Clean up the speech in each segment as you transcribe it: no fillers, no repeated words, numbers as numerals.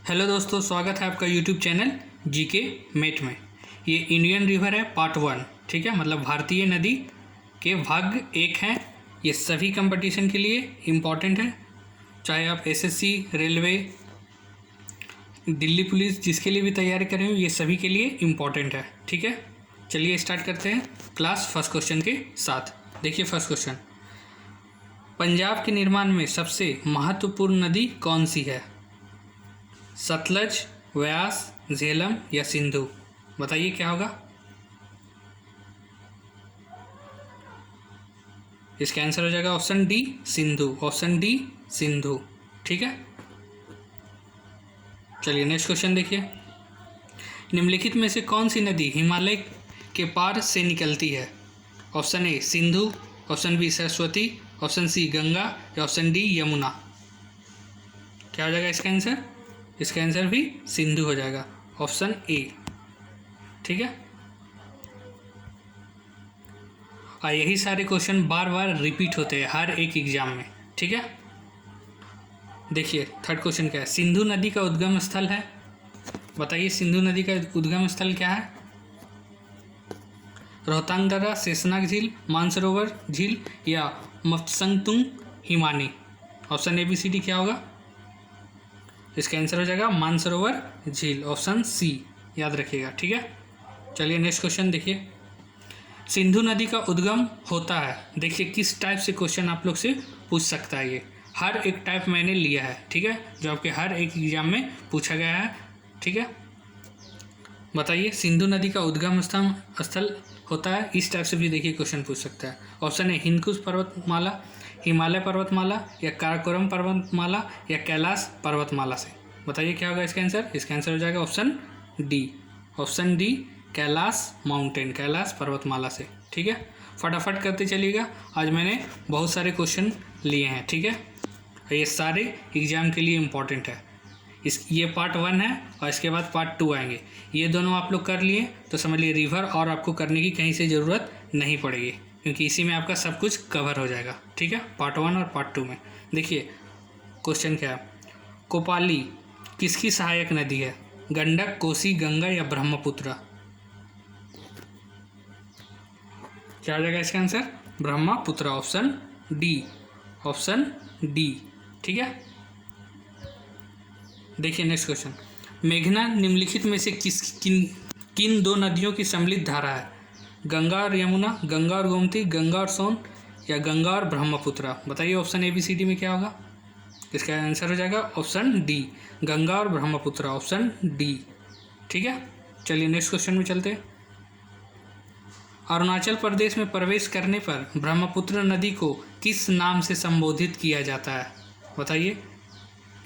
Hello दोस्तों, स्वागत है आपका यूट्यूब चैनल जीके मेट में। ये इंडियन रिवर है पार्ट 1, ठीक है, मतलब भारतीय नदी के भाग 1 हैं। ये सभी कंपटीशन के लिए इम्पॉर्टेंट है, चाहे आप एसएससी, रेलवे, दिल्ली पुलिस, जिसके लिए भी तैयारी कर रहे हो, ये सभी के लिए इम्पॉर्टेंट है, ठीक है। चलिए स्टार्ट करते हैं क्लास फर्स्ट क्वेश्चन के साथ। देखिए फर्स्ट क्वेश्चन, पंजाब के निर्माण में सबसे महत्वपूर्ण नदी कौन सी है? सतलज, व्यास, झेलम या सिंधु? बताइए क्या होगा। इसका आंसर हो जाएगा option D Sindhu. Option D Sindhu, ठीक है। चलिए नेक्स्ट क्वेश्चन देखिए, निम्नलिखित में से कौन सी नदी हिमालय के पार से निकलती है? Option A Sindhu, option B Saraswati, option C Ganga या ऑप्शन डी यमुना? क्या हो जाएगा इसका आंसर? इसका आंसर भी सिंधु हो जाएगा, ऑप्शन ए, ठीक है। और यही सारे क्वेश्चन बार बार रिपीट होते हैं हर एक एग्जाम में, ठीक है। देखिए थर्ड क्वेश्चन क्या है, सिंधु नदी का उद्गम स्थल है। बताइए सिंधु नदी का उद्गम स्थल क्या है? रोहतांग दर्रा, शेषनाग झील, मानसरोवर झील या मत्संगतुंग हिमानी? Option A B C D क्या होगा? इसका आंसर हो जाएगा मानसरोवर झील, ऑप्शन सी, याद रखिएगा, ठीक है। चलिए नेक्स्ट क्वेश्चन देखिए, सिंधु नदी का उद्गम होता है। देखिए किस टाइप से क्वेश्चन आप लोग से पूछ सकता है, ये हर एक टाइप मैंने लिया है, ठीक है, जो आपके हर एक एग्जाम में पूछा गया है, ठीक है। बताइए सिंधु नदी का उद्गम स्थल होता है, इस टाइप से भी देखिए क्वेश्चन पूछ सकता है। ऑप्शन ए हिंदकुश पर्वतमाला, हिमालय पर्वतमाला या काराकोरम पर्वतमाला या कैलाश पर्वतमाला से? बताइए क्या होगा इसका आंसर? इसका आंसर हो जाएगा option D. Option D Kailash mountain, Kailash पर्वतमाला से, ठीक है। फटाफट करते चलिएगा, आज मैंने बहुत सारे क्वेश्चन लिए हैं, ठीक है। ये सारे एग्जाम के लिए इम्पॉर्टेंट है। ये पार्ट 1 है और इसके बाद पार्ट 2 आएंगे। ये दोनों आप लोग कर लिए तो समझ लिए रिवर और आपको करने की कहीं से ज़रूरत नहीं पड़ेगी, क्योंकि इसी में आपका सब कुछ कवर हो जाएगा, ठीक है, पार्ट 1 और पार्ट 2 में। देखिए क्वेश्चन क्या है, कोपाली किसकी सहायक नदी है? गंडक, कोसी, गंगा या ब्रह्मपुत्र? क्या हो जाएगा इसका answer? Brahmaputra, option D, option D, ठीक है। देखिए नेक्स्ट क्वेश्चन, मेघना निम्नलिखित में से किन दो नदियों की सम्मिलित धारा है? गंगा और यमुना, गंगा और गोमती, गंगा और सोन या गंगा और ब्रह्मपुत्र? बताइए option A B C D में क्या होगा? इसका आंसर हो जाएगा ऑप्शन डी, गंगा और ब्रह्मपुत्र, ऑप्शन डी, ठीक है। चलिए नेक्स्ट क्वेश्चन में चलते हैं, अरुणाचल प्रदेश में प्रवेश करने पर ब्रह्मपुत्र नदी को किस नाम से संबोधित किया जाता है? बताइए,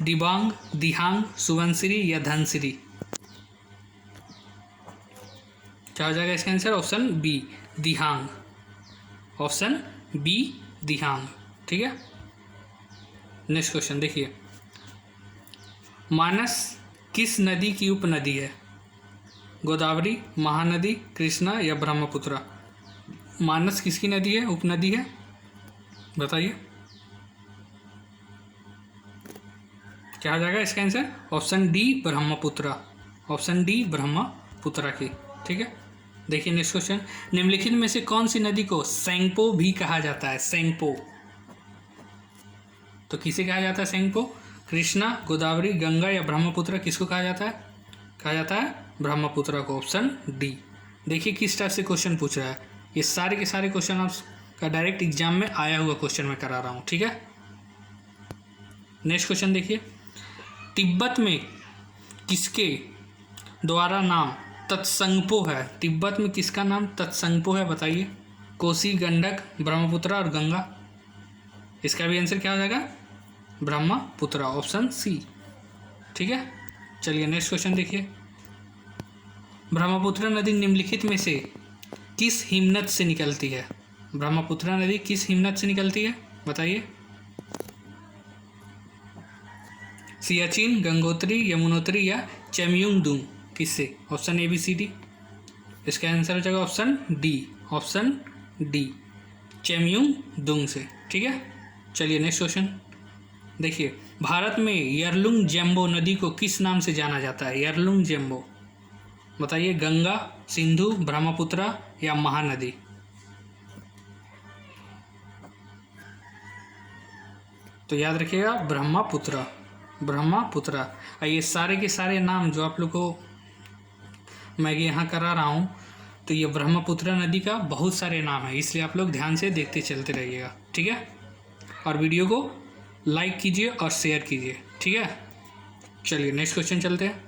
दिबांग, दिहांग, सुबनसिरी या धनसिरी? क्या हो जाएगा इसका आंसर? ऑप्शन बी दिहांग, ऑप्शन बी दिहांग, ठीक है। नेक्स्ट क्वेश्चन देखिए, मानस किस नदी की उपनदी है? गोदावरी, महानदी, कृष्णा या ब्रह्मपुत्र? मानस किसकी नदी है, उपनदी है? बताइए क्या हो जाएगा इसका answer? Option D Brahmaputra, option D Brahmaputra की, ठीक है। देखिए नेक्स्ट क्वेश्चन, निम्नलिखित में से कौन सी नदी को सेंगपो भी कहा जाता है? सेंगपो तो किसे कहा जाता है? सेंगपो, कृष्णा, गोदावरी, गंगा या ब्रह्मपुत्र? किसको कहा जाता है? कहा जाता है ब्रह्मपुत्र को, ऑप्शन डी। देखिए किस टाइप से क्वेश्चन पूछ रहा है, ये सारे के सारे क्वेश्चन आपका डायरेक्ट एग्जाम में आया हुआ क्वेश्चन में करा रहा हूँ, ठीक है। नेक्स्ट क्वेश्चन देखिए, तिब्बत में किसके द्वारा नाम तत्संगपो है? तिब्बत में किसका नाम तत्संगपो है? बताइए, कोसी, गंडक, ब्रह्मपुत्र और गंगा? इसका भी आंसर क्या हो जाएगा? ब्रह्मपुत्र, ऑप्शन सी, ठीक है। चलिए नेक्स्ट क्वेश्चन देखिए, ब्रह्मपुत्र नदी निम्नलिखित में से किस हिमनद से निकलती है? ब्रह्मपुत्र नदी किस हिमनद से निकलती है? बताइए, सियाचिन, गंगोत्री, यमुनोत्री या चेमयुंगदुंग? किससे? Option A B C D. इसका आंसर हो जाएगा option D, option D Chemayungdung से, ठीक है। चलिए नेक्स्ट क्वेश्चन देखिए, भारत में यरलुंग जेम्बो नदी को किस नाम से जाना जाता है? यरलुंग जेम्बो, बताइए। गंगा, सिंधु, ब्रह्मपुत्र या महानदी? तो याद रखिएगा ब्रह्मपुत्र, ब्रह्मपुत्र। ये सारे के सारे नाम जो आप लोग को मैं यहाँ करा रहा हूँ, तो ये ब्रह्मपुत्र नदी का बहुत सारे नाम है, इसलिए आप लोग ध्यान से देखते चलते रहिएगा, ठीक है। और वीडियो को लाइक कीजिए और शेयर कीजिए, ठीक है। चलिए नेक्स्ट क्वेश्चन चलते हैं।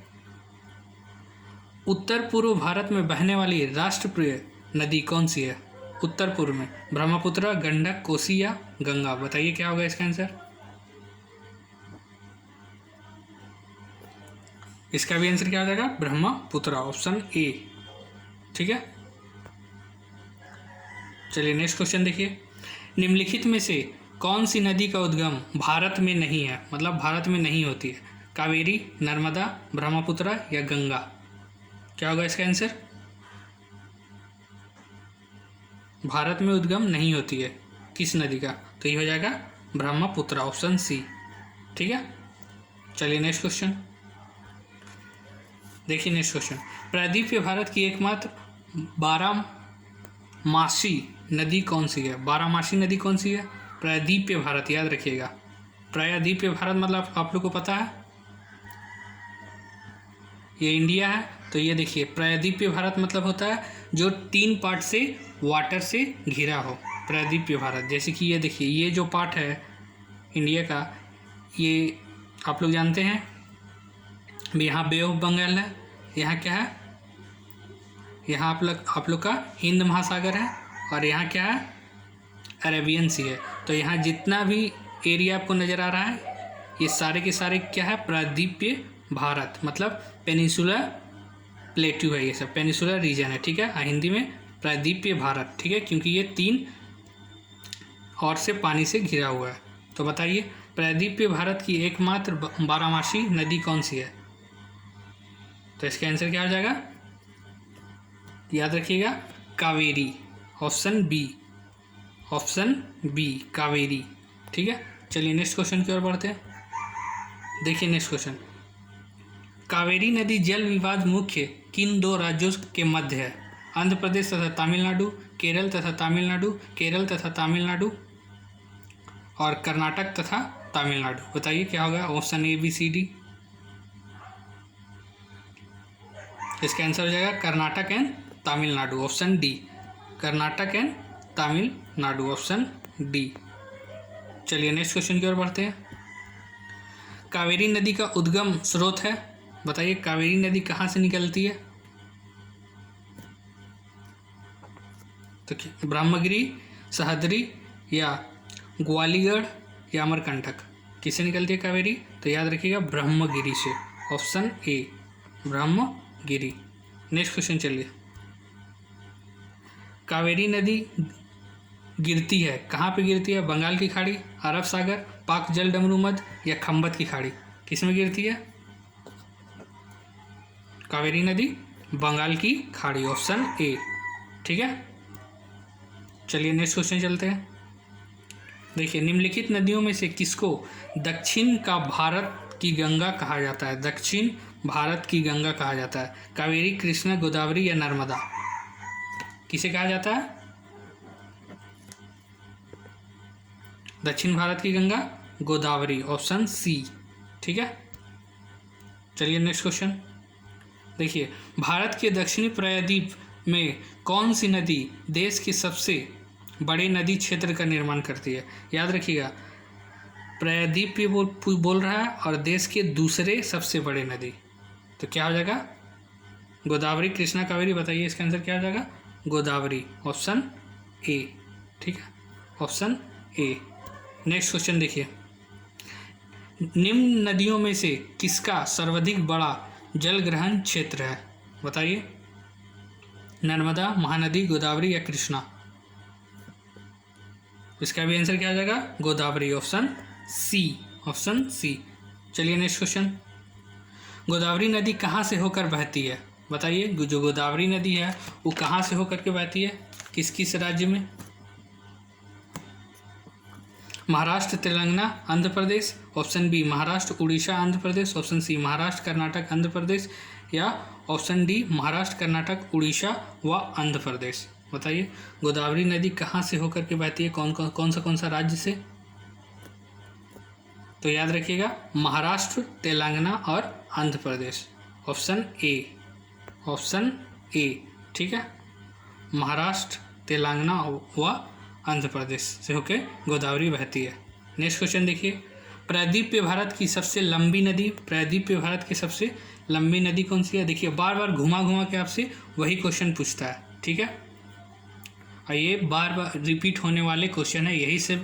उत्तर पूर्व भारत में बहने वाली राष्ट्रप्रिय नदी कौन सी है? उत्तर पूर्व में ब्रह्मपुत्र, गंडक, कोसी या गंगा? बताइए क्या होगा इसका आंसर। इसका भी आंसर क्या हो जाएगा? ब्रह्मपुत्र, ऑप्शन ए, ठीक है। चलिए नेक्स्ट क्वेश्चन देखिए। निम्नलिखित में से कौन सी नदी का उद्गम भारत में नहीं है, मतलब भारत में नहीं होती है? कावेरी, नर्मदा, ब्रह्मपुत्र या गंगा? क्या होगा इसका आंसर? भारत में उद्गम नहीं होती है किस नदी का? तो ये हो जाएगा ब्रह्मपुत्र, ऑप्शन सी, ठीक है। चलिए नेक्स्ट क्वेश्चन देखिए। नेक्स्ट क्वेश्चन, प्रायद्वीपीय भारत की एकमात्र बारहमासी नदी कौन सी है? बारहमासी नदी कौन सी है? प्रायद्वीपीय भारत, याद रखिएगा। प्रायद्वीपीय भारत मतलब आप लोग को पता है ये इंडिया है, तो ये देखिए प्रायद्वीपीय भारत मतलब होता है जो 3 पार्ट से वाटर से घिरा हो, प्रायद्वीपीय भारत। जैसे कि ये देखिए, ये जो पार्ट है इंडिया का, ये आप लोग जानते हैं, यहाँ बे ऑफ बंगाल है, यहाँ क्या है, यहाँ आप लोग का हिंद महासागर है, और यहाँ क्या है, अरेबियन सी है। तो यहाँ जितना भी एरिया आपको नज़र आ रहा है, ये सारे के सारे क्या है? प्रायद्वीपीय भारत, मतलब पेनिसुलर प्लेट्यू है, ये सब पेनिसुलर रीजन है, ठीक है। हिंदी में प्रायद्वीपीय भारत, ठीक है, क्योंकि ये 3 और से पानी से घिरा हुआ है। तो बताइए प्रायद्वीपीय भारत की एकमात्र बारहमासी नदी कौन सी है? तो इसका आंसर क्या हो जाएगा? याद रखिएगा Kaveri, option B, option B Kaveri, ठीक है। चलिए नेक्स्ट क्वेश्चन की ओर बढ़ते हैं। देखिए नेक्स्ट क्वेश्चन, कावेरी नदी जल विवाद मुख्य किन 2 राज्यों के मध्य है? आंध्र प्रदेश तथा तमिलनाडु, केरल तथा तमिलनाडु, केरल तथा तमिलनाडु और कर्नाटक तथा तमिलनाडु? बताइए क्या होगा? Option A, B, C, D. इसका आंसर हो जाएगा Karnataka and Tamil Nadu, option D, Karnataka and Tamil Nadu, option D. चलिए नेक्स्ट क्वेश्चन की ओर बढ़ते हैं। कावेरी नदी का उद्गम स्रोत है, बताइए कावेरी नदी कहाँ से निकलती है? तो ब्रह्मगिरी, सह्याद्री या ग्वालियर या अमरकंटक? किससे निकलती है कावेरी? तो याद रखिएगा ब्रह्मगिरी से, option A, Brahmagiri. Next question चलिए। कावेरी नदी गिरती है, कहाँ पे गिरती है? बंगाल की खाड़ी, अरब सागर, पाक जल डमरू मध्य या खंबत की खाड़ी? किस में गिरती है कावेरी नदी? बंगाल की खाड़ी, ऑप्शन ए, ठीक है। चलिए नेक्स्ट क्वेश्चन चलते हैं। देखिए निम्नलिखित नदियों में से किसको दक्षिण का भारत की गंगा कहा जाता है? दक्षिण भारत की गंगा कहा जाता है? कावेरी, कृष्णा, गोदावरी या नर्मदा? किसे कहा जाता है दक्षिण भारत की गंगा? गोदावरी, ऑप्शन सी, ठीक है। चलिए नेक्स्ट क्वेश्चन देखिए, भारत के दक्षिणी प्रायद्वीप में कौन सी नदी देश के सबसे बड़े नदी क्षेत्र का निर्माण करती है? याद रखिएगा प्रायद्वीप पे बोल रहा है और देश के दूसरे सबसे बड़े नदी, तो क्या हो जाएगा? गोदावरी, कृष्णा, कावेरी? बताइए इसका आंसर क्या हो जाएगा? गोदावरी, ऑप्शन ए, ठीक है, ऑप्शन ए। नेक्स्ट क्वेश्चन देखिए, निम्न नदियों में से किसका सर्वाधिक बड़ा जल ग्रहण क्षेत्र है? बताइए नर्मदा, महानदी, गोदावरी या कृष्णा? इसका भी आंसर क्या आ जाएगा? Godavari, option C, option C. चलिए नेक्स्ट क्वेश्चन, गोदावरी नदी कहाँ से होकर बहती है? बताइए जो गोदावरी नदी है वो कहाँ से होकर के बहती है, किस किस राज्य में? Maharashtra Telangana Andhra Pradesh, option B Maharashtra Orissa Andhra Pradesh, option C Maharashtra Karnataka Andhra Pradesh, या ऑप्शन डी महाराष्ट्र कर्नाटक उड़ीसा व आंध्र प्रदेश। बताइए गोदावरी नदी कहाँ से होकर के बहती है, कौन सा राज्य से? तो याद रखिएगा महाराष्ट्र, तेलंगाना और आंध्र प्रदेश। ऑप्शन ए, ठीक है, महाराष्ट्र, तेलंगाना व आंध्र प्रदेश से होकर गोदावरी बहती है। नेक्स्ट क्वेश्चन देखिए, प्रायद्वीपीय भारत की सबसे लंबी नदी कौन सी है? देखिए बार बार घुमा के आपसे वही क्वेश्चन पूछता है, ठीक है, और ये बार बार रिपीट होने वाले क्वेश्चन है। यही से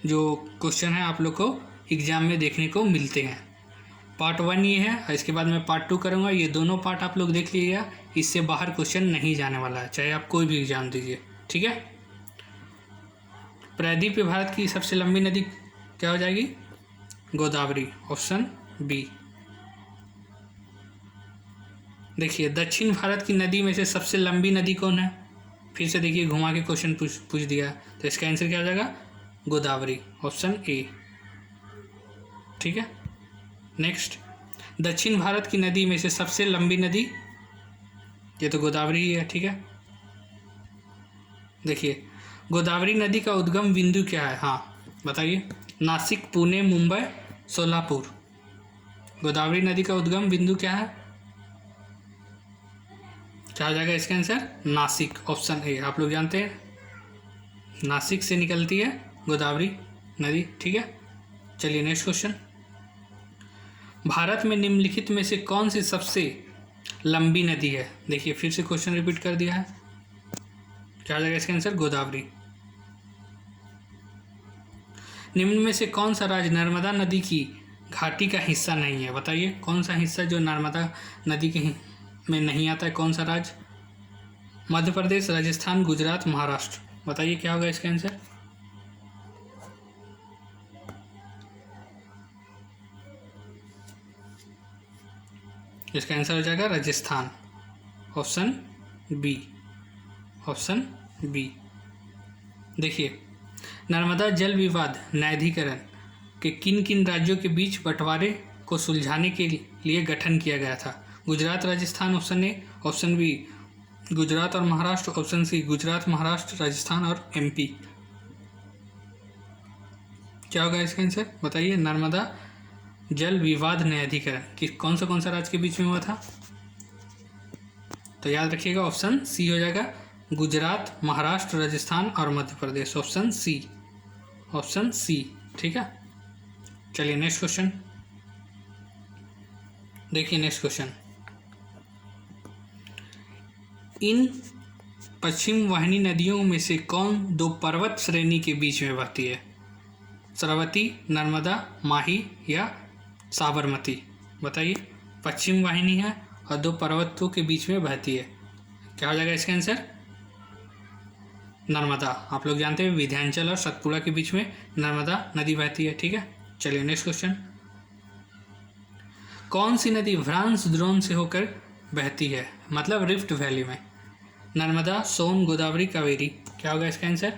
जो क्वेश्चन है आप लोग को एग्जाम में देखने को मिलते हैं। पार्ट 1 ये है और इसके बाद मैं पार्ट 2 करूँगा। ये दोनों पार्ट आप लोग देख लीजिएगा, इससे बाहर क्वेश्चन नहीं जाने वाला है, चाहे आप कोई भी एग्जाम दीजिए, ठीक है। प्रायद्वीपीय भारत की सबसे लंबी नदी क्या हो जाएगी? Godavari, option B. देखिए दक्षिण भारत की नदी में से सबसे लंबी नदी कौन है? फिर से देखिए घुमा के क्वेश्चन पूछ दिया, तो इसका आंसर क्या हो जाएगा? गोदावरी, ऑप्शन ए, ठीक है। नेक्स्ट, दक्षिण भारत की नदी में से सबसे लंबी नदी, ये तो गोदावरी ही है, ठीक है। देखिए गोदावरी नदी का उद्गम बिंदु क्या है? हाँ बताइए, नासिक, पुणे, मुंबई, सोलापुर। गोदावरी नदी का उद्गम बिंदु क्या है? क्या हो जाएगा इसका आंसर? Nashik, option A. आप लोग जानते हैं नासिक से निकलती है गोदावरी नदी, ठीक है। चलिए नेक्स्ट क्वेश्चन, भारत में निम्नलिखित में से कौन सी सबसे लंबी नदी है? देखिए फिर से क्वेश्चन रिपीट कर दिया है, क्या हो जाएगा इसका आंसर? गोदावरी। निम्न में से कौन सा राज्य नर्मदा नदी की घाटी का हिस्सा नहीं है? बताइए कौन सा हिस्सा जो नर्मदा नदी के में नहीं आता है, कौन सा राज्य? मध्य प्रदेश, राजस्थान, गुजरात, महाराष्ट्र। बताइए क्या होगा इसका आंसर? इसका आंसर हो जाएगा Rajasthan, option B, option B. देखिए नर्मदा जल विवाद न्यायाधिकरण के किन किन राज्यों के बीच बंटवारे को सुलझाने के लिए गठन किया गया था? Gujarat, Rajasthan, option A, option B Gujarat और महाराष्ट्र, ऑप्शन सी गुजरात, महाराष्ट्र, राजस्थान और एमपी। क्या होगा इसका आंसर? बताइए नर्मदा जल विवाद न्यायाधिकरण कि कौन सा राज्य के बीच में हुआ था? तो याद रखिएगा ऑप्शन सी हो जाएगा, गुजरात, महाराष्ट्र, राजस्थान और Madhya Pradesh. Option C, option C, ठीक है। चलिए नेक्स्ट क्वेश्चन देखिए, नेक्स्ट क्वेश्चन, इन पश्चिम वाहिनी नदियों में से कौन दो पर्वत श्रेणी के बीच में बहती है? सरस्वती, नर्मदा, माही या साबरमती। बताइए, पश्चिम वाहिनी है और दो पर्वतों के बीच में बहती है, क्या हो जाएगा इसका आंसर? नर्मदा। आप लोग जानते हैं विंध्याचल और सतपुड़ा के बीच में नर्मदा नदी बहती है, ठीक है। चलिए नेक्स्ट क्वेश्चन, कौन सी नदी भ्रांस द्रोण से होकर बहती है, मतलब रिफ्ट वैली में? नर्मदा, सोन, गोदावरी, कावेरी। क्या होगा इसका आंसर?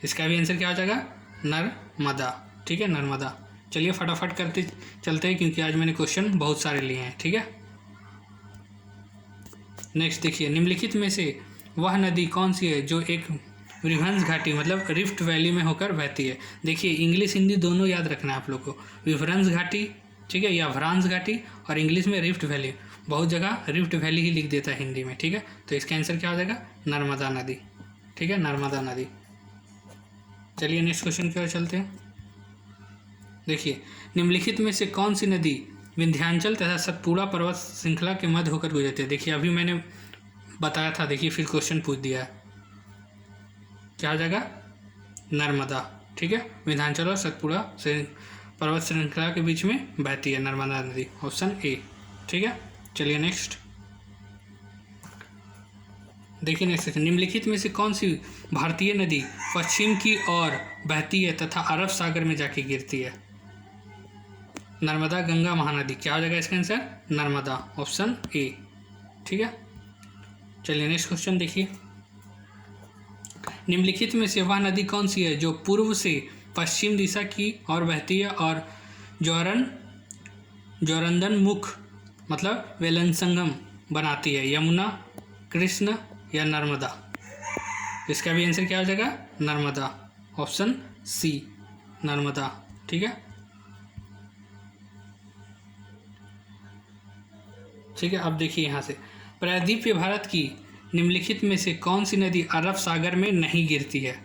इसका भी आंसर क्या हो जाएगा? नर्मदा, ठीक है, नर्मदा। चलिए फटाफट करते चलते हैं क्योंकि आज मैंने क्वेश्चन बहुत सारे लिए हैं, ठीक है। नेक्स्ट देखिए, निम्नलिखित में से वह नदी कौन सी है जो एक विभ्रंश घाटी मतलब रिफ्ट वैली में होकर बहती है? देखिए इंग्लिश हिंदी दोनों याद रखना है आप लोग को, विभ्रंश घाटी, ठीक है, या भ्रांस घाटी, और इंग्लिश में रिफ्ट वैली। बहुत जगह रिफ्ट वैली ही लिख देता है हिंदी में, ठीक है। तो इसका आंसर क्या हो जाएगा? नर्मदा नदी, ठीक है, नर्मदा नदी। चलिए नेक्स्ट क्वेश्चन की ओर चलते हैं। देखिए, निम्नलिखित में से कौन सी नदी विंध्याचल तथा सतपुड़ा पर्वत श्रृंखला के मध्य होकर गुजरती है? देखिए अभी मैंने बताया था, देखिए फिर क्वेश्चन पूछ दिया है, क्या हो जाएगा? नर्मदा, ठीक है, विंध्याचल और सतपुड़ा पर्वत श्रृंखला के बीच में बहती है नर्मदा नदी, ऑप्शन ए, ठीक है। चलिए नेक्स्ट देखिए, नेक्स्ट निम्नलिखित में से कौन सी भारतीय नदी पश्चिम की ओर बहती है तथा अरब सागर में जाके गिरती है? नर्मदा, गंगा, महानदी। क्या हो जाएगा इसका आंसर? नर्मदा, ऑप्शन ए, ठीक है। चलिए नेक्स्ट क्वेश्चन देखिए, निम्नलिखित में से वह नदी कौन सी है जो पूर्व से पश्चिम दिशा की ओर बहती है और जोरंदन मुख मतलब वेलनसंगम बनाती है? यमुना, कृष्ण या नर्मदा? इसका भी आंसर क्या हो जाएगा? नर्मदा। Option C Narmada. ठीक है, ठीक है। अब देखिए यहाँ से, प्रायद्वीपीय भारत की निम्नलिखित में से कौन सी नदी अरब सागर में नहीं गिरती है?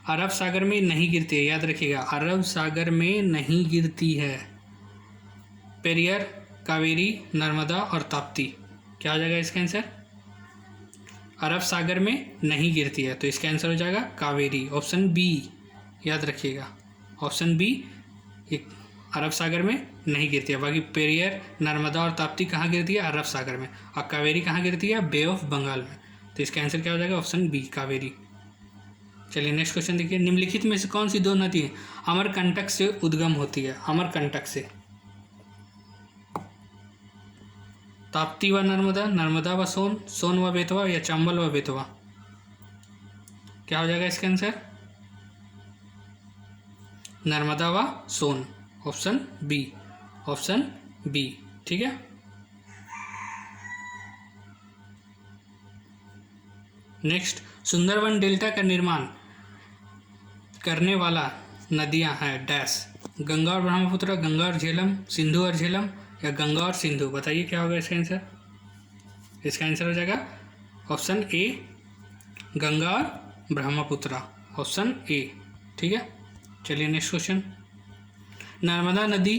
अरब सागर में नहीं गिरती है, याद रखिएगा, अरब सागर में नहीं गिरती है। पेरियर, कावेरी, नर्मदा और ताप्ती। क्या हो जाएगा इसका आंसर? अरब सागर में नहीं गिरती है, तो इसका आंसर हो जाएगा कावेरी। ऑप्शन बी याद रखिएगा, ऑप्शन बी एक अरब सागर में नहीं गिरती है। बाकी पेरियर, नर्मदा और ताप्ती कहाँ गिरती है? अरब सागर में। और कावेरी कहाँ गिरती है? बे ऑफ बंगाल में। तो इसका आंसर क्या हो जाएगा? Option B Kaveri. चलिए नेक्स्ट क्वेश्चन देखिए, निम्नलिखित में से कौन सी दो नदी अमरकंटक से उद्गम होती है? अमरकंटक से, ताप्ती व नर्मदा, नर्मदा व सोन, सोन व बेतवा या चंबल व बेतवा? क्या हो जाएगा इसका आंसर? नर्मदा व Son. Option B, option B. ठीक है, नेक्स्ट, सुंदरवन डेल्टा का निर्माण करने वाला नदियां हैं डैश? गंगा और ब्रह्मपुत्र, गंगा और झेलम, सिंधु और झेलम या गंगा और सिंधु? बताइए क्या होगा इसका आंसर? इसका आंसर हो जाएगा ऑप्शन ए गंगा और ब्रह्मपुत्र। Option A. ठीक है, चलिए नेक्स्ट क्वेश्चन, नर्मदा नदी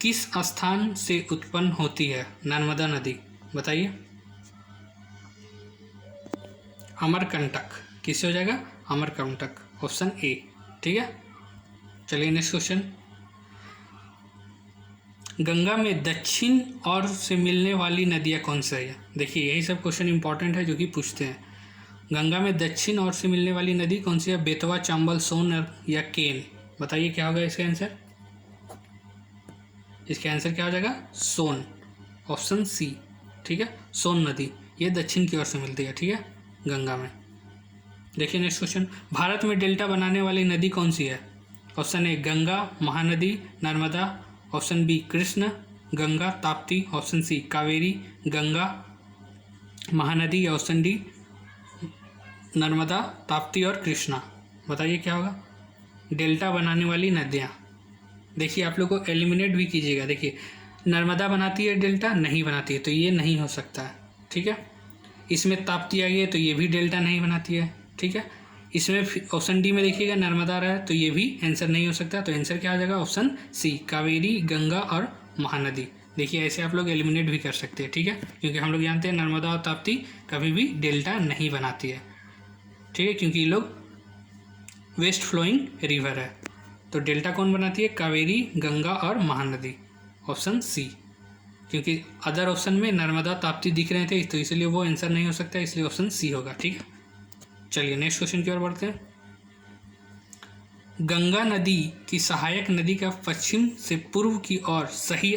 किस स्थान से उत्पन्न होती है? नर्मदा नदी बताइए। अमरकंटक। किससे हो जाएगा? अमरकंटक। Option A. ठीक है, चलिए नेक्स्ट क्वेश्चन, गंगा में दक्षिण और से मिलने वाली नदियाँ कौन सी है? देखिए यही सब क्वेश्चन इंपॉर्टेंट है जो कि पूछते हैं। गंगा में दक्षिण और से मिलने वाली नदी कौन सी है? बेतवा, चंबल, सोन या केन? बताइए क्या होगा इसका आंसर? इसका आंसर क्या हो जाएगा? सोन। Option C. ठीक है, सोन नदी ये दक्षिण की ओर से मिलती है। ठीक है, गंगा में। देखिए नेक्स्ट क्वेश्चन, भारत में डेल्टा बनाने वाली नदी कौन सी है? Option A Ganga, Mahanadi, Narmada, option B Krishna, Ganga, Tapti, option C Kaveri, Ganga, Mahanadi या ऑप्शन डी नर्मदा, ताप्ती और कृष्णा? बताइए क्या होगा? डेल्टा बनाने वाली नदियाँ। देखिए आप लोग को एलिमिनेट भी कीजिएगा। देखिए नर्मदा बनाती है डेल्टा? नहीं बनाती है, तो ये नहीं हो सकता है। ठीक है, इसमें ताप्ती आ गई है तो ये भी डेल्टा नहीं बनाती है। ठीक है, इसमें ऑप्शन डी में देखिएगा नर्मदा रहा है तो ये भी आंसर नहीं हो सकता। तो आंसर क्या आ जाएगा? ऑप्शन सी कावेरी, गंगा और महानदी। देखिए ऐसे आप लोग एलिमिनेट भी कर सकते हैं। ठीक है, क्योंकि हम लोग जानते हैं नर्मदा और ताप्ती कभी भी डेल्टा नहीं बनाती है। ठीक है, क्योंकि ये लोग वेस्ट फ्लोइंग रिवर है। तो डेल्टा कौन बनाती है? कावेरी, गंगा और महानदी। ऑप्शन सी, क्योंकि अदर ऑप्शन में नर्मदा, ताप्ती दिख रहे थे तो इसलिए वो आंसर नहीं हो सकता, इसलिए ऑप्शन सी होगा। ठीक है, चलिए नेक्स्ट क्वेश्चन की ओर बढ़ते हैं। गंगा नदी की सहायक नदी का पश्चिम से पूर्व की ओर सही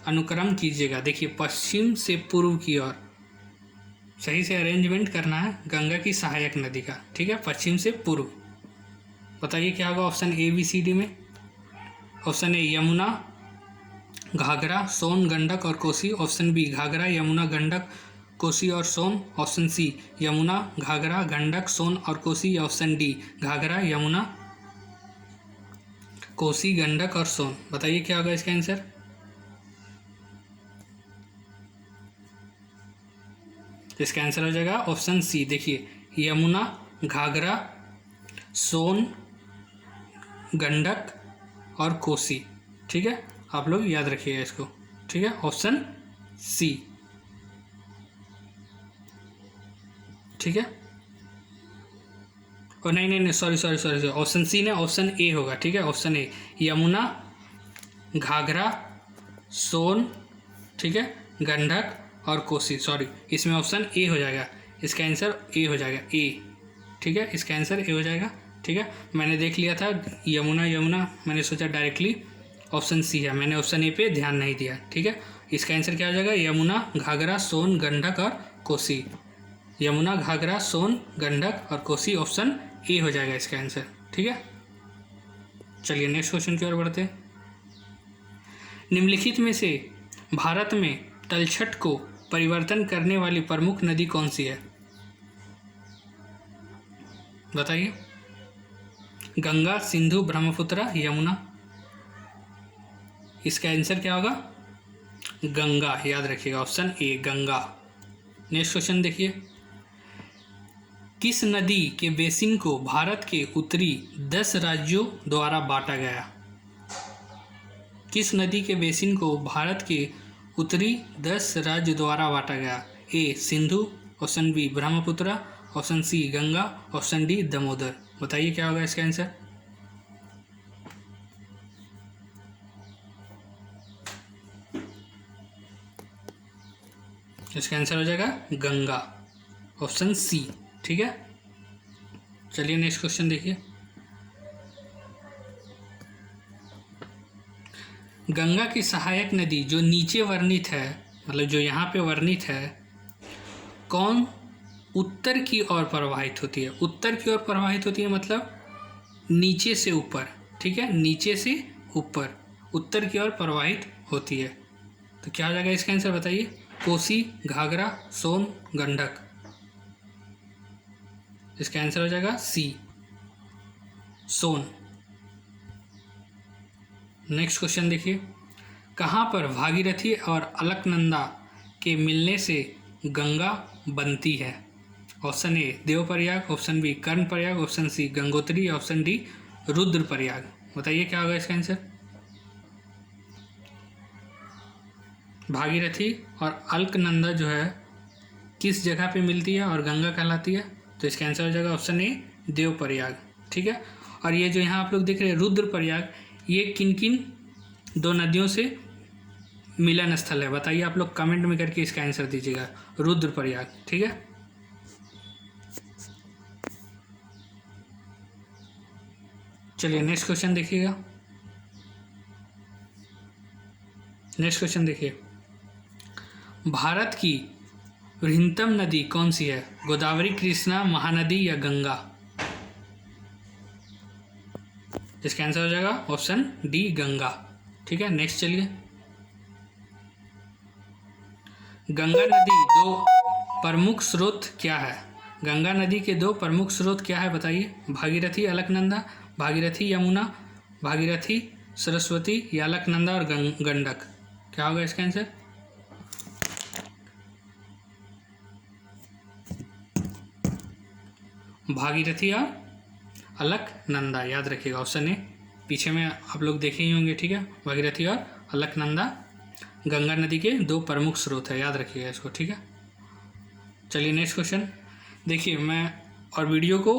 अनुक्रम कीजिएगा। देखिए पश्चिम से पूर्व की ओर सही से अरेंजमेंट करना है गंगा की सहायक नदी का। ठीक है, पश्चिम से पूर्व। बताइए क्या होगा option A B C D में? ऑप्शन ए यमुना, घाघरा, सोन, गंडक और कोसी। ऑप्शन बी घाघरा, यमुना, गंडक, कोसी और सोन। ऑप्शन सी यमुना, घाघरा, गंडक, सोन और कोसी। ऑप्शन डी घाघरा, यमुना, कोसी, गंडक और सोन। बताइए क्या होगा इसका आंसर? इसका आंसर हो जाएगा ऑप्शन सी। देखिए यमुना, घाघरा, सोन, गंडक और कोसी। ठीक है, आप लोग याद रखिएगा इसको। ठीक है, ऑप्शन सी। ठीक है, और नहीं सॉरी ऑप्शन सी ने ऑप्शन ए होगा। ठीक है, ऑप्शन ए यमुना, घाघरा, सोन, ठीक है, गंडक और कोसी। सॉरी, इसमें ऑप्शन ए हो जाएगा। इसका आंसर ए हो जाएगा, ए। ठीक है, इसका आंसर ए हो जाएगा। ठीक है, मैंने देख लिया था यमुना, मैंने सोचा डायरेक्टली ऑप्शन सी है, मैंने ऑप्शन ए पे ध्यान नहीं दिया। ठीक है, इसका आंसर क्या हो जाएगा? यमुना, घाघरा, सोन, गंडक और कोसी। यमुना, घाघरा, सोन, गंडक और कोसी। ऑप्शन ए हो जाएगा इसका आंसर। ठीक है, चलिए नेक्स्ट क्वेश्चन की ओर बढ़ते हैं। निम्नलिखित में से भारत में तलछट को परिवर्तन करने वाली प्रमुख नदी कौन सी है? बताइए। गंगा, सिंधु, ब्रह्मपुत्र, यमुना। इसका आंसर क्या होगा? गंगा, याद रखिएगा, option A Ganga. Next question देखिए। किस नदी के बेसिन को भारत के उत्तरी 10 राज्यों द्वारा बांटा गया? किस नदी के बेसिन को भारत के उत्तरी 10 राज्य द्वारा बांटा गया? A Sindhu, option B Brahmaputra, option C Ganga, option D Damodar. बताइए क्या होगा इसका आंसर? इसका आंसर हो जाएगा गंगा, ऑप्शन सी। ठीक है, चलिए नेक्स्ट क्वेश्चन देखिए। गंगा की सहायक नदी जो नीचे वर्णित है, मतलब जो यहाँ पे वर्णित है, कौन उत्तर की ओर प्रवाहित होती है? उत्तर की ओर प्रवाहित होती है मतलब नीचे से ऊपर। ठीक है, नीचे से ऊपर उत्तर की ओर प्रवाहित होती है। तो क्या हो जाएगा इसका आंसर? बताइए। कोसी, घाघरा, सोन, गंडक। इसका आंसर हो जाएगा सी सोन। नेक्स्ट क्वेश्चन देखिए। कहाँ पर भागीरथी और अलकनंदा के मिलने से गंगा बनती है? Option A Devprayag, option B Karnaprayag, option C Gangotri, option D Rudraprayag. बताइए क्या होगा इसका आंसर? भागीरथी और अलकनंदा जो है किस जगह पे मिलती है और गंगा कहलाती है? तो इसका आंसर हो जाएगा ऑप्शन ए देवप्रयाग। ठीक है, और ये जो यहाँ आप लोग देख रहे हैं रुद्रप्रयाग, ये किन किन दो नदियों से मिलन स्थल है? बताइए आप लोग कमेंट में करके इसका आंसर दीजिएगा। रुद्रप्रयाग। ठीक है, चलिए नेक्स्ट क्वेश्चन देखिएगा। नेक्स्ट क्वेश्चन देखिए। भारत की वृहत्तम नदी कौन सी है? गोदावरी, कृष्णा, महानदी या गंगा? इसका आंसर हो जाएगा ऑप्शन डी गंगा। ठीक है, नेक्स्ट चलिए। गंगा नदी दो प्रमुख स्रोत क्या है? गंगा नदी के दो प्रमुख स्रोत क्या है? बताइए। भागीरथी, अलकनंदा, भागीरथी यमुना, भागीरथी सरस्वती या अलकनंदा और गंडक। क्या होगा इसका आंसर? भागीरथी और अलकनंदा, याद रखिएगा, ऑप्शन ए। पीछे में आप लोग देखे ही होंगे। ठीक है, भागीरथी और अलकनंदा गंगा नदी के दो प्रमुख स्रोत है, याद रखिएगा इसको। ठीक है, चलिए नेक्स्ट क्वेश्चन देखिए। मैं और वीडियो को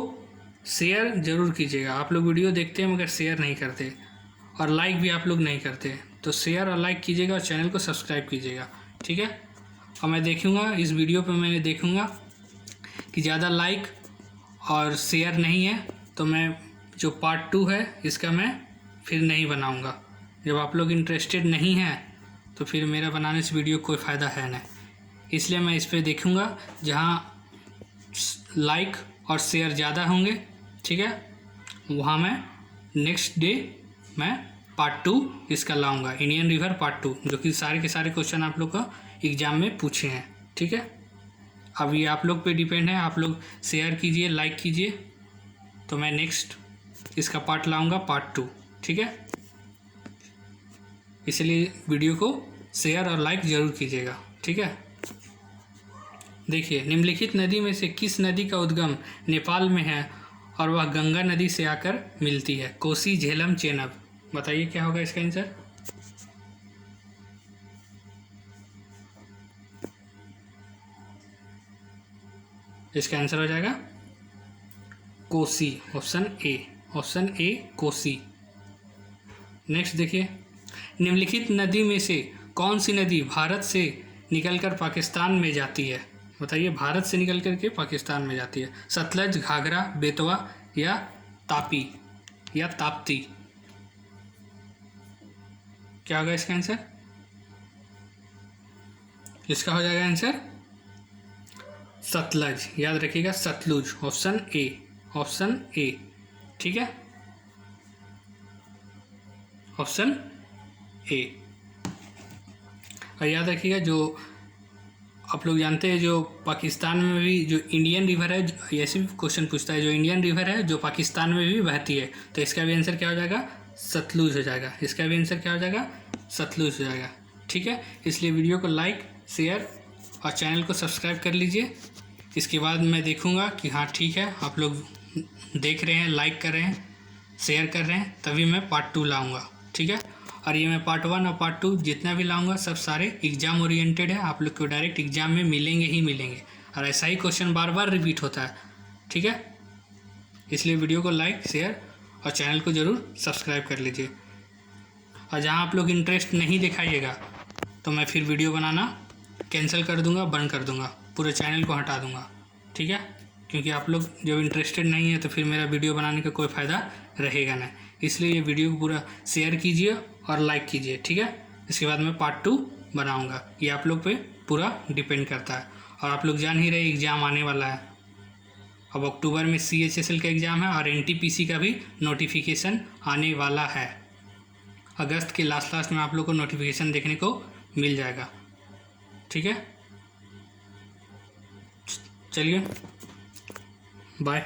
शेयर जरूर कीजिएगा। आप लोग वीडियो देखते हैं मगर शेयर नहीं करते, और लाइक भी आप लोग नहीं करते, तो शेयर और लाइक कीजिएगा और चैनल को सब्सक्राइब कीजिएगा। ठीक है, और मैं देखूँगा इस वीडियो पे, मैंने देखूँगा कि ज़्यादा लाइक और शेयर नहीं है तो मैं जो पार्ट 2 है इसका मैं फिर नहीं बनाऊँगा। जब आप लोग इंटरेस्टेड नहीं हैं तो फिर मेरा बनाने से वीडियो कोई फ़ायदा है नहीं, इसलिए मैं इस पर देखूँगा जहाँ लाइक और शेयर ज़्यादा होंगे। ठीक है, वहाँ मैं नेक्स्ट डे मैं पार्ट 2 इसका लाऊंगा, इंडियन रिवर पार्ट 2, जो कि सारे के सारे क्वेश्चन आप लोग का एग्ज़ाम में पूछे हैं। ठीक है, अब ये आप लोग पे डिपेंड है, आप लोग शेयर कीजिए, लाइक कीजिए, तो मैं नेक्स्ट इसका पार्ट लाऊंगा, पार्ट 2। ठीक है, इसलिए वीडियो को शेयर और लाइक ज़रूर कीजिएगा। ठीक है, देखिए। निम्नलिखित नदी में से किस नदी का उद्गम नेपाल में है और वह गंगा नदी से आकर मिलती है? कोसी, झेलम, चेनाब। बताइए क्या होगा इसका आंसर? इसका आंसर हो जाएगा Kosi, option A. Option A Kosi. Next देखिए। निम्नलिखित नदी में से कौन सी नदी भारत से निकलकर पाकिस्तान में जाती है? बताइए, भारत से निकल कर के पाकिस्तान में जाती है। सतलज, घाघरा, बेतवा या तापी या ताप्ती। क्या होगा इसका आंसर? इसका हो जाएगा आंसर सतलज, याद रखिएगा, Sutlej, option A. Option A. ठीक है, ऑप्शन ए। और याद रखिएगा, जो आप लोग जानते हैं जो पाकिस्तान में भी जो इंडियन रिवर है, ऐसे भी क्वेश्चन पूछता है, जो इंडियन रिवर है जो पाकिस्तान में भी बहती है, तो इसका भी आंसर क्या हो जाएगा, सतलुज हो जाएगा। इसका भी आंसर क्या हो जाएगा, सतलुज हो जाएगा। ठीक है, इसलिए वीडियो को लाइक, शेयर और चैनल को सब्सक्राइब कर लीजिए। इसके बाद मैं देखूंगा कि हाँ ठीक है, आप लोग देख रहे हैं, लाइक कर रहे हैं, शेयर कर रहे हैं, तभी मैं पार्ट 2 लाऊंगा। ठीक है, और ये मैं पार्ट 1 और पार्ट 2 जितना भी लाऊंगा सब सारे एग्जाम ओरिएंटेड है, आप लोग को डायरेक्ट एग्जाम में मिलेंगे ही मिलेंगे, और ऐसा ही क्वेश्चन बार बार रिपीट होता है। ठीक है, इसलिए वीडियो को लाइक, शेयर और चैनल को ज़रूर सब्सक्राइब कर लीजिए। और जहाँ आप लोग इंटरेस्ट नहीं दिखाइएगा तो मैं फिर वीडियो बनाना कैंसिल कर दूँगा, बंद कर दूँगा, पूरे चैनल को हटा दूँगा। ठीक है, क्योंकि आप लोग जब इंटरेस्टेड नहीं है तो फिर मेरा वीडियो बनाने का कोई फ़ायदा रहेगा नहीं। इसलिए ये वीडियो को पूरा शेयर कीजिए और लाइक कीजिए। ठीक है, इसके बाद मैं पार्ट 2 बनाऊंगा, ये आप लोग पे पूरा डिपेंड करता है। और आप लोग जान ही रहे एग्ज़ाम आने वाला है, अब अक्टूबर में CHSL का एग्ज़ाम है और NTPC का भी नोटिफिकेशन आने वाला है। अगस्त के लास्ट में आप लोग को नोटिफिकेशन देखने को मिल जाएगा। ठीक है, चलिए बाय।